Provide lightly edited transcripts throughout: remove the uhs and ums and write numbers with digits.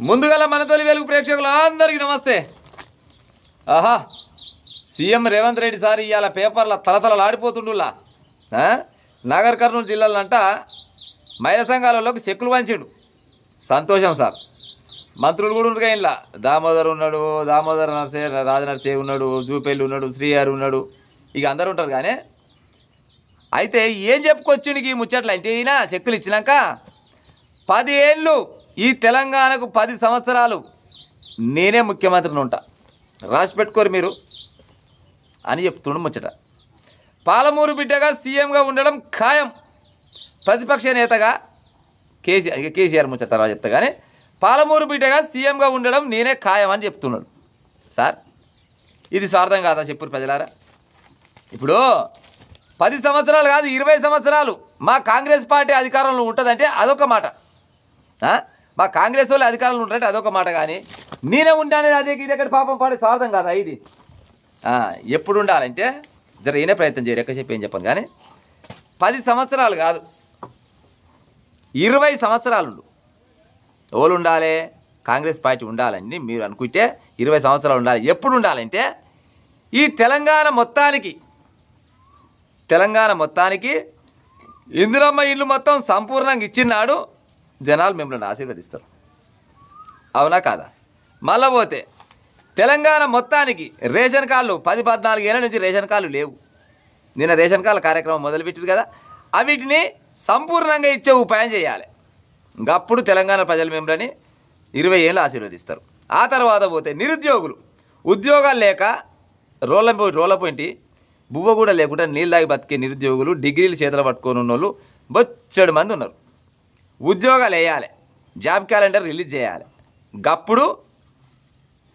ముందుగల మన తొలి వెలుగు ప్రేక్షకులు అందరికీ నమస్తే. ఆహా, సీఎం రేవంత్ రెడ్డి సార్ ఇవాళ పేపర్ల తలతలలాడిపోతుండులా. నగర్ కర్నూలు జిల్లాలంట మహిళా సంఘాలలోకి చెక్కులు పంచిండు. సంతోషం సార్. మంత్రులు కూడా ఉండగా ఇలా దామోదర్ ఉన్నాడు, దామోదర్ నర్సే, రాజనర్సే ఉన్నాడు, జూపల్లి ఉన్నాడు, శ్రీహారి ఉన్నాడు, ఇక అందరు ఉంటారు. కానీ అయితే ఏం చెప్పుకొచ్చిండికి ముచ్చట్లు అంటే ఈయన చెక్కులు ఇచ్చినాక 10 ఏళ్ళు ఈ తెలంగాణకు 10 సంవత్సరాలు నేనే ముఖ్యమంత్రిని ఉంటా, రాసి పెట్టుకోరు మీరు అని చెప్తుండు ముచ్చట. పాలమూరు బిడ్డగా సీఎంగా ఉండడం ఖాయం, ప్రతిపక్ష నేతగా కేసీఆర్ ముచ్చట తర్వాత చెప్తా. కానీ పాలమూరు బిడ్డగా సీఎంగా ఉండడం నేనే ఖాయం అని చెప్తున్నాడు. సార్ ఇది స్వార్థం కాదా చెప్పు ప్రజలారా? ఇప్పుడు 10 సంవత్సరాలు కాదు 20 సంవత్సరాలు మా కాంగ్రెస్ పార్టీ అధికారంలో ఉంటుందంటే అదొక మాట, మా కాంగ్రెస్ వాళ్ళు అధికారంలో ఉంటారంటే అదొక మాట. కానీ నేనే ఉంటానేది అదే ఇది ఎక్కడ పాపం పాడే స్వార్థం కాదా ఇది? ఎప్పుడు ఉండాలంటే జర ఈయనే ప్రయత్నం చేయరు, ఎక్కడ చెప్పి ఏం చెప్పాను. కానీ 10 సంవత్సరాలు కాదు 20 సంవత్సరాలు ఎవరు ఉండాలి? కాంగ్రెస్ పార్టీ ఉండాలని మీరు అనుకుంటే 20 సంవత్సరాలు ఉండాలి. ఎప్పుడు ఉండాలంటే ఈ తెలంగాణ మొత్తానికి ఇందిరమ్మ ఇల్లు మొత్తం సంపూర్ణంగా ఇచ్చినాడు జనాలు మిమ్మల్ని ఆశీర్వదిస్తారు. అవునా కాదా? మళ్ళా పోతే తెలంగాణ మొత్తానికి రేషన్ కార్డులు 10-14 ఏళ్ళ నుంచి రేషన్ కార్డులు లేవు. నిన్న రేషన్ కార్డుల కార్యక్రమం మొదలుపెట్టారు కదా, అవిటిని సంపూర్ణంగా ఇచ్చే ఉపాయం చేయాలి. ఇంకప్పుడు తెలంగాణ ప్రజలు మిమ్మల్ని 20 ఏళ్ళు ఆశీర్వదిస్తారు. ఆ తర్వాత పోతే నిరుద్యోగులు, ఉద్యోగాలు లేక రోళ్ళ పోయింటి బువ్వ కూడా లేకుండా నీళ్ళు తాగి బతికే నిరుద్యోగులు, డిగ్రీలు చేతులు పట్టుకొని ఉన్న వాళ్ళు బొచ్చడు మంది ఉన్నారు. ఉద్యోగాలు వేయాలి, జాబ్ క్యాలెండర్ రిలీజ్ చేయాలి. గప్పుడు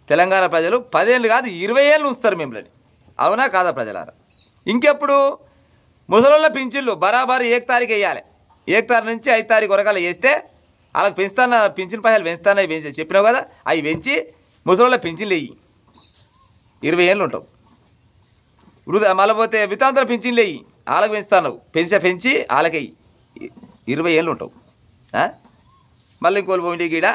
తెలంగాణ ప్రజలు 10 ఏళ్ళు కాదు 20 ఏళ్ళు ఉంచుతారు మిమ్మల్ని. అవునా కాదా ప్రజలారా? ఇంకెప్పుడు ముసలోళ్ళ పింఛన్లు బరాబరు 1 తారీఖు వేయాలి. 1 తారీఖు నుంచి 5 తారీఖు వరకాలు వేస్తే వాళ్ళకి పెంచుతాను, పింఛన్ పైసలు పెంచుతాను చెప్పినావు కదా, అవి పెంచి ముసలోళ్ళ పింఛన్లు వేయి, 20 ఏళ్ళు ఉంటావు. మళ్ళీ పోతే వితాంతుల పింఛన్లు వేయి, వాళ్ళకి పెంచుతాను, పెంచి వాళ్ళకి 20 ఏళ్ళు ఉంటావు. మళ్ళీ ఇంకోళ్ళు పోయింది గీడ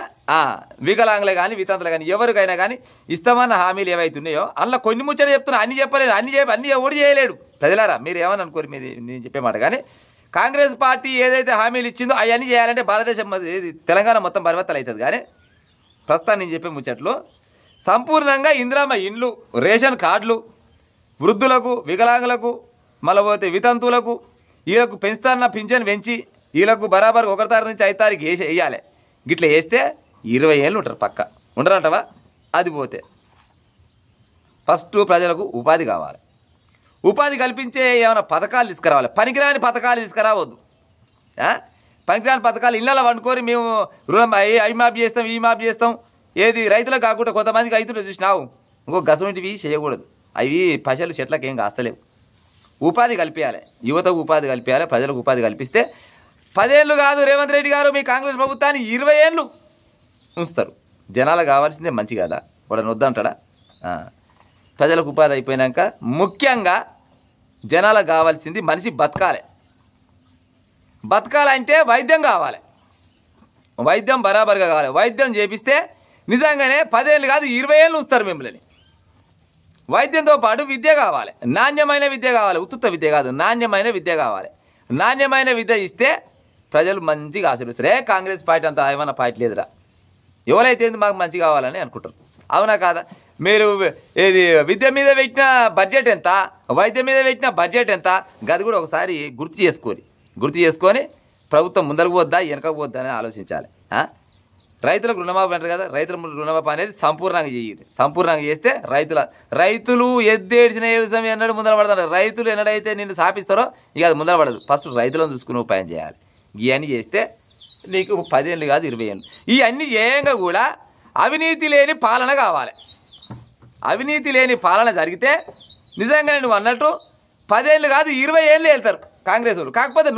వికలాంగులే కానీ వితాంతులే కానీ ఎవరికైనా కానీ ఇస్తామన్న హామీలు ఏవైతున్నాయో అందులో కొన్ని ముచ్చట చెప్తున్నా, అన్ని చెప్పలేడు, అన్ని ఎవడు చేయలేడు. ప్రజలారా మీరు ఏమని అనుకోరు, మీది నేను చెప్పే మాట. కానీ కాంగ్రెస్ పార్టీ ఏదైతే హామీలు ఇచ్చిందో అవన్నీ చేయాలంటే భారతదేశం తెలంగాణ మొత్తం పరివర్తన అవుతుంది. కానీ ప్రస్తుతం నేను చెప్పే ముచ్చట్లు సంపూర్ణంగా ఇందిరమ్మ ఇండ్లు, రేషన్ కార్డులు, వృద్ధులకు, వికలాంగులకు, మళ్ళీ పోతే వితంతువులకు, వీళ్ళకు పెంచుతాన్న పింఛన్ పెంచి వీళ్ళకు బరాబర్ 1 తారీఖు నుంచి 5 తారీఖు వేయాలి. గిట్లా వేస్తే 20 ఏళ్ళు ఉంటారు పక్క, ఉండరంటవా? అది పోతే ఫస్ట్ ప్రజలకు ఉపాధి కావాలి. ఉపాధి కల్పించే ఏమైనా పథకాలు తీసుకురావాలి. పనికిరాని పథకాలు తీసుకురావద్దు. పనికిరాని పథకాలు ఇళ్ళలో వండుకొని మేము రుణం అవి మాఫీ చేస్తాం, ఈ మాఫీ చేస్తాం, ఏది రైతులకు కాకుండా కొంతమందికి రైతులు చూసినావు ఇంకో గసంటివి చేయకూడదు. అవి పశలు చెట్లకు ఏం కాస్తలేవు. ఉపాధి కల్పించాలి, యువతకు ఉపాధి కల్పించాలి, ప్రజలకు ఉపాధి కల్పిస్తే 10 ఏళ్ళు కాదు రేవంత్ రెడ్డి గారు మీ కాంగ్రెస్ ప్రభుత్వాన్ని 20 ఏళ్ళు ఉంచుతారు. జనాలకు కావాల్సిందే మంచి కదా, వాడని వద్దంటాడా? ప్రజలకు ఉపాధి అయిపోయినాక ముఖ్యంగా జనాలకు కావాల్సింది మనిషి బతకాలంటే వైద్యం కావాలి, వైద్యం బరాబర్గా కావాలి. వైద్యం చేపిస్తే నిజంగానే 10 ఏళ్ళు కాదు 20 ఏళ్ళు ఉంచుతారు మిమ్మల్ని. వైద్యంతో పాటు విద్య కావాలి, నాణ్యమైన విద్య కావాలి, ఉత్తుత్త విద్య కాదు, నాణ్యమైన విద్య కావాలి. నాణ్యమైన విద్య ఇస్తే ప్రజలు మంచిగా ఆశీర్వదిస్తారు. కాంగ్రెస్ పార్టీ అంతా ఏమన్నా పార్టీ లేదురా, ఎవరైతే మాకు మంచి కావాలని అనుకుంటారు. అవునా కాదా? మీరు ఏది విద్య మీద పెట్టిన బడ్జెట్ ఎంత, వైద్యం మీద పెట్టిన బడ్జెట్ ఎంత, గది కూడా ఒకసారి గుర్తు చేసుకొని ప్రభుత్వం ముందరకు పోద్దా వెనక పోద్దా అని ఆలోచించాలి. రైతులకు రుణమాఫీ అంటారు కదా, రైతుల రుణమాఫీ అనేది సంపూర్ణంగా చేయాలి. సంపూర్ణంగా చేస్తే రైతులు ఎద్దేడిచిన ఏ విషయం ఎన్నడూ ముందర పడతారు. రైతులు ఎన్నడైతే నిన్ను సాపిస్తారో ఇక అది ముందర పడదు. ఫస్ట్ రైతులను చూసుకునే ఉపాయం చేయాలి. ఇవన్నీ చేస్తే నీకు 10 ఏళ్ళు కాదు 20 ఏళ్ళు. ఇవన్నీ చేయంగా కూడా అవినీతి లేని పాలన కావాలి. అవినీతి లేని పాలన జరిగితే నిజంగానే నువ్వు అన్నట్టు 10 ఏళ్ళు కాదు 20 ఏళ్ళు వెళ్తారు కాంగ్రెస్ వాళ్ళు. కాకపోతే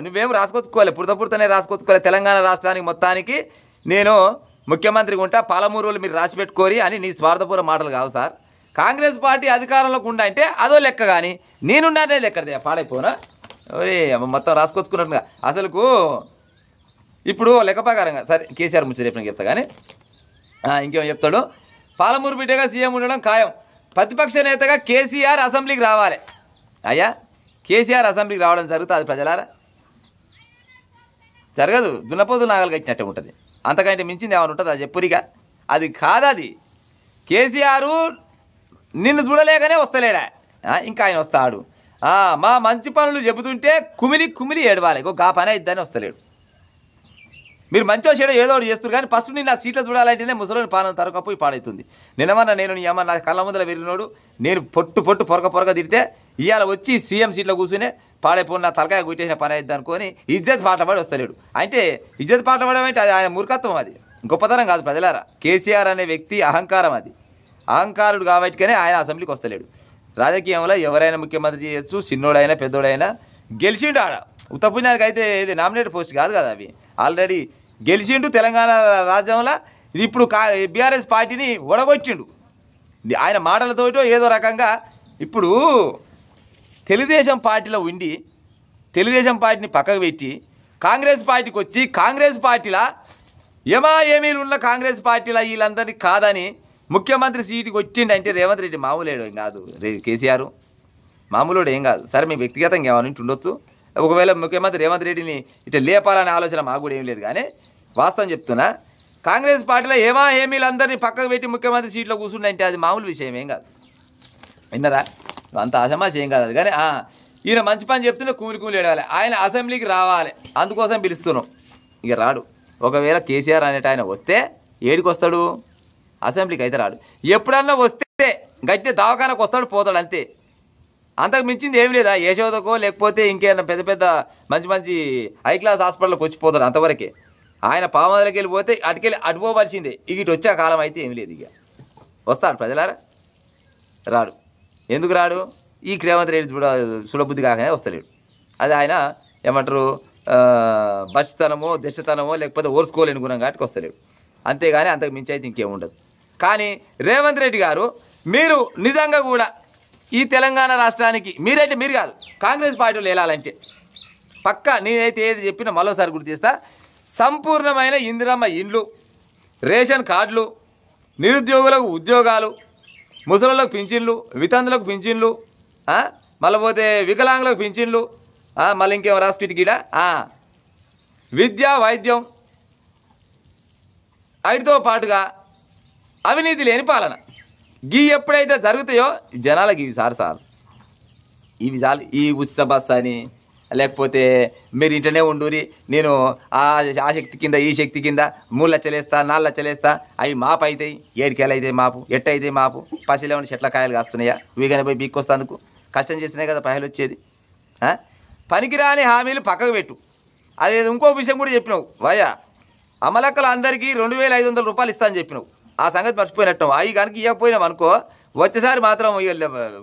నువ్వేం రాసుకొచ్చుకోవాలి, పుడతనే రాసుకొచ్చుకోవాలి. తెలంగాణ రాష్ట్రానికి మొత్తానికి నేను ముఖ్యమంత్రిగా ఉంటా, పాలమూరు వాళ్ళు మీరు రాసి పెట్టుకోరి అని నీ స్వార్థపూర్వ మాటలు కావు సార్. కాంగ్రెస్ పార్టీ అధికారంలోకి ఉండా అంటే అదో లెక్క. కానీ నేనున్నానే లెక్కదే పాడైపోనా మొత్తం రాసుకొచ్చుకున్నట్టుగా. అసలుకు ఇప్పుడు లెక్క ప్రకారంగా సరే కేసీఆర్ ముచ్చట చెప్పిన చెప్తా కానీ ఇంకేమో చెప్తాడు. పాలమూరు బిడ్డగా సీఎం ఉండడం ఖాయం, ప్రతిపక్ష నేతగా కేసీఆర్ అసెంబ్లీకి రావాలి. అయ్యా కేసీఆర్ అసెంబ్లీకి రావడం జరుగుతుంది ప్రజలారా? జరగదు. దున్నపోతులు నాగలు కట్టినట్టే ఉంటుంది. అంతకంటే మించింది ఏమైనా ఉంటుంది అది చెప్పురిగా? అది కాదు. అది కేసీఆర్ నిన్ను చూడలేకనే వస్తలేడా, ఇంకా ఆయన వస్తాడు. మా మంచి పనులు చెబుతుంటే కుమిలి ఏడవాలి, గా పని అయిద్దని వస్తలేడు. మీరు మంచో చెడో ఏదో ఒకటి చేస్తారు కానీ ఫస్ట్ నేను నా సీట్లో చూడాలంటేనే ముసలోని పాలన తరకపోయి పాడవుతుంది. నిన్నమన్నా నేను నీ అమ్మ నా కళ్ళ ముందర విరిగినోడు నేను పొట్టు పొరక తిడితే ఇవాళ వచ్చి సీఎం సీట్లో కూర్చునే పాడైపోయిన నా తలకాయ గుట్టేసిన పని అయిద్ది అనుకొని ఇజ్జత్ పాటపడి వస్తలేడు. అంటే ఇజ్జత్ పాటపడడం అంటే అది ఆయన మూర్ఖత్వం, అది గొప్పతనం కాదు ప్రజలారా. కేసీఆర్ అనే వ్యక్తి అహంకారం, అది అహంకారుడు కాబట్టికనే ఆయన అసెంబ్లీకి వస్తలేడు. రాజకీయంలో ఎవరైనా ముఖ్యమంత్రి చేయొచ్చు, చిన్నోడైనా పెద్దోడైనా. గెలిచిండు ఆడ ఉత్తపుణ్యానికి అయితే ఇది నామినేటెడ్ పోస్ట్ కాదు కదా, అవి ఆల్రెడీ గెలిచిండు. తెలంగాణ రాజ్యంలో ఇప్పుడు బీఆర్ఎస్ పార్టీని ఒడగొచ్చిండు ఆయన మాటలతోటో ఏదో రకంగా. ఇప్పుడు తెలుగుదేశం పార్టీలో ఉండి తెలుగుదేశం పార్టీని పక్కకు పెట్టి కాంగ్రెస్ పార్టీకి వచ్చి కాంగ్రెస్ పార్టీలా ఏమీలు ఉన్న కాంగ్రెస్ పార్టీలో వీళ్ళందరినీ కాదని ముఖ్యమంత్రి సీటుకి వచ్చిండు అంటే రేవంత్ రెడ్డి మామూలేడు ఏం కాదు. కేసీఆర్ మామూలుడు ఏం కాదు. సరే మీ వ్యక్తిగతంగా ఏమైనా ఉండొచ్చు, ఒకవేళ ముఖ్యమంత్రి రేవంత్ రెడ్డిని ఇట్లా లేపాలనే ఆలోచన మాకు కూడా ఏం లేదు. కానీ వాస్తవం చెప్తున్నా, కాంగ్రెస్ పార్టీలో ఏమీలందరినీ పక్కకు పెట్టి ముఖ్యమంత్రి సీట్లో కూర్చుండంటే అది మామూలు విషయం ఏం కాదు. విన్నరా? అంత అసమాష ఏం కాదు అది. కానీ ఈయన మంచి పని చెప్తున్నా కూలి ఏడవాలి. ఆయన అసెంబ్లీకి రావాలి, అందుకోసం పిలుస్తున్నాం. ఇక రాడు. ఒకవేళ కేసీఆర్ అనేట ఆయన వస్తే ఏడికి వస్తాడు? అసెంబ్లీకి అయితే రాడు. ఎప్పుడన్నా వస్తే గట్టి దవాఖానకు వస్తాడు, పోతాడు, అంతే. అంతకు మించింది ఏమి లేదా. యశోదకో లేకపోతే ఇంకేమైనా పెద్ద మంచి హై క్లాస్ హాస్పిటల్కి వచ్చిపోతాడు, అంతవరకే. ఆయన పామదలకి వెళ్ళిపోతే అటుపోవలసిందే. ఇటు వచ్చే కాలం అయితే ఏమి లేదు. ఇక వస్తాడు ప్రజలారా? రాడు. ఎందుకు రాడు? ఈ రేవంత్ రెడ్డి చూడబుద్ధి కాకనే వస్తలేడు. అది ఆయన ఏమంటారు బచ్చితనమో దశతనమో లేకపోతే ఓర్చుకోలేని గుణం కాబట్టి వస్తలేడు, అంతేగాని అంతకు మించి అయితే ఇంకేముండదు. కానీ రేవంత్ రెడ్డి గారు మీరు నిజంగా కూడా ఈ తెలంగాణ రాష్ట్రానికి మీరైతే మీరు కాదు కాంగ్రెస్ పార్టీలో వెళ్ళాలంటే పక్కా నేనైతే ఏది చెప్పినా మరోసారి గుర్తు చేస్తా. సంపూర్ణమైన ఇందిరమ్మ ఇండ్లు, రేషన్ కార్డులు, నిరుద్యోగులకు ఉద్యోగాలు, ముసలులకు పింఛన్లు, వితంతులకు పింఛన్లు, మళ్ళీ పోతే వికలాంగులకు పింఛన్లు, మళ్ళీ ఇంకేమో రాష్ట్రీయ విద్య వైద్యం, వాటితో పాటుగా అవినీతి లేని పాలన. గీ ఎప్పుడైతే జరుగుతాయో జనాలకి ఇవి సార్ ఇవి చాలు. ఈ ఉచిత బస్ అని లేకపోతే మీరు ఇంటనే ఉండూరి నేను ఆ శక్తి కింద ఈ శక్తి కింద 3 లక్షలు వేస్తా 4 లక్షలు వేస్తా, అవి మాపు అవుతాయి, 7 కేలు అయితే మాపు, అయితే మాపు. పసిలో ఉండి చెట్ల కాయలు కాస్తున్నాయా? వీగానే పోయి బీక్కొస్తాందుకు కష్టం చేసినాయి కదా పైలు వచ్చేది. పనికిరాని హామీలు పక్కకు పెట్టు. అదే ఇంకో విషయం కూడా చెప్పినావు వయ్యా, అమలక్కలు అందరికీ 2500 రూపాయలు ఇస్తా అని చెప్పినావు. ఆ సంగతి మర్చిపోయినట్టు. అవి కనుక ఇవ్వకపోయినాం అనుకో వచ్చేసారి మాత్రం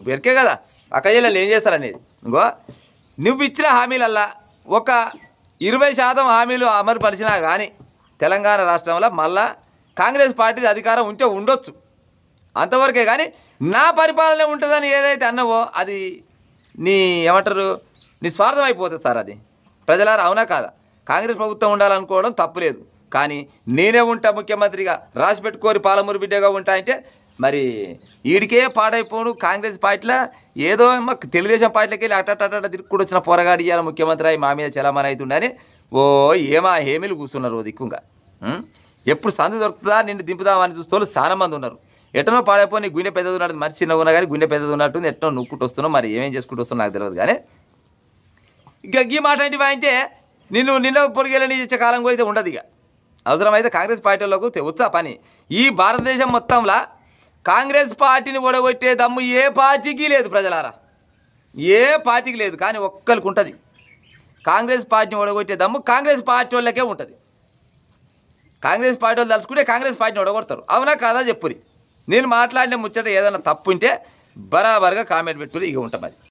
వెరికే కదా అక్కయ్యలు ఏం చేస్తారనేది. ఇంకో నువ్వు ఇచ్చిన హామీలల్లా ఒక 20% హామీలు అమలుపరిచినా కానీ తెలంగాణ రాష్ట్రంలో మళ్ళా కాంగ్రెస్ పార్టీ అధికారం ఉంటే ఉండొచ్చు, అంతవరకే. కానీ నా పరిపాలన ఉంటుందని ఏదైతే అన్నావో అది నీ ఏమంటారు నీ స్వార్థం అయిపోతుంది సార్. అది ప్రజలారా అవునా కాదా? కాంగ్రెస్ ప్రభుత్వం ఉండాలనుకోవడం తప్పులేదు, కానీ నేనే ఉంటా ముఖ్యమంత్రిగా, రాసి పెట్టుకోరి పాలమూరు బిడ్డగా ఉంటా అంటే మరి వీడికే పాడైపోను. కాంగ్రెస్ పార్టీలో ఏదో తెలుగుదేశం పార్టీలోకి వెళ్ళి అట్ట తిరుగుడు వచ్చిన పోరగాడు ఇయ్యాల ముఖ్యమంత్రి అయి మా మీద చలామణి అవుతుండని హేమిలు కూర్చున్నారు దిక్కుంగా. ఎప్పుడు సందు దొరుకుతుందా నిన్ను దింపుదామని చూస్తూ చాలా మంది ఉన్నారు. ఎట్టనో పాడైపోయి గుండె పెద్దది ఉన్నట్టు మనిషి చిన్నగా ఉన్నా కానీ గుండె పెద్దది ఉన్నట్టుంది. ఎట్టనో నుక్కుంటూ వస్తున్నావు, మరి ఏమేం చేసుకుంటూ వస్తున్నా నాకు తెలియదు. కానీ ఇక ఈ మాట ఏంటివా అంటే నిన్న పొడిగేళ్ళని ఇచ్చే కాలం కూడా అయితే ఉండదు. ఇక అవసరమైతే కాంగ్రెస్ పార్టీలోకి వచ్చా పని. ఈ భారతదేశం మొత్తంలో కాంగ్రెస్ పార్టీని ఓడగొట్టే దమ్ము ఏ పార్టీకి లేదు ప్రజలారా, ఏ పార్టీకి లేదు. కానీ ఒక్కరికి ఉంటుంది. కాంగ్రెస్ పార్టీని ఓడగొట్టే దమ్ము కాంగ్రెస్ పార్టీ వాళ్ళకే ఉంటుంది. కాంగ్రెస్ పార్టీ వాళ్ళు తలుచుకుంటే కాంగ్రెస్ పార్టీని ఓడగొడతారు. అవునా కాదా చెప్పురి. నేను మాట్లాడిన ముచ్చట ఏదైనా తప్పు ఉంటే బరాబర్గా కామెంట్ పెట్టుకుని ఇక ఉంటాం. మరి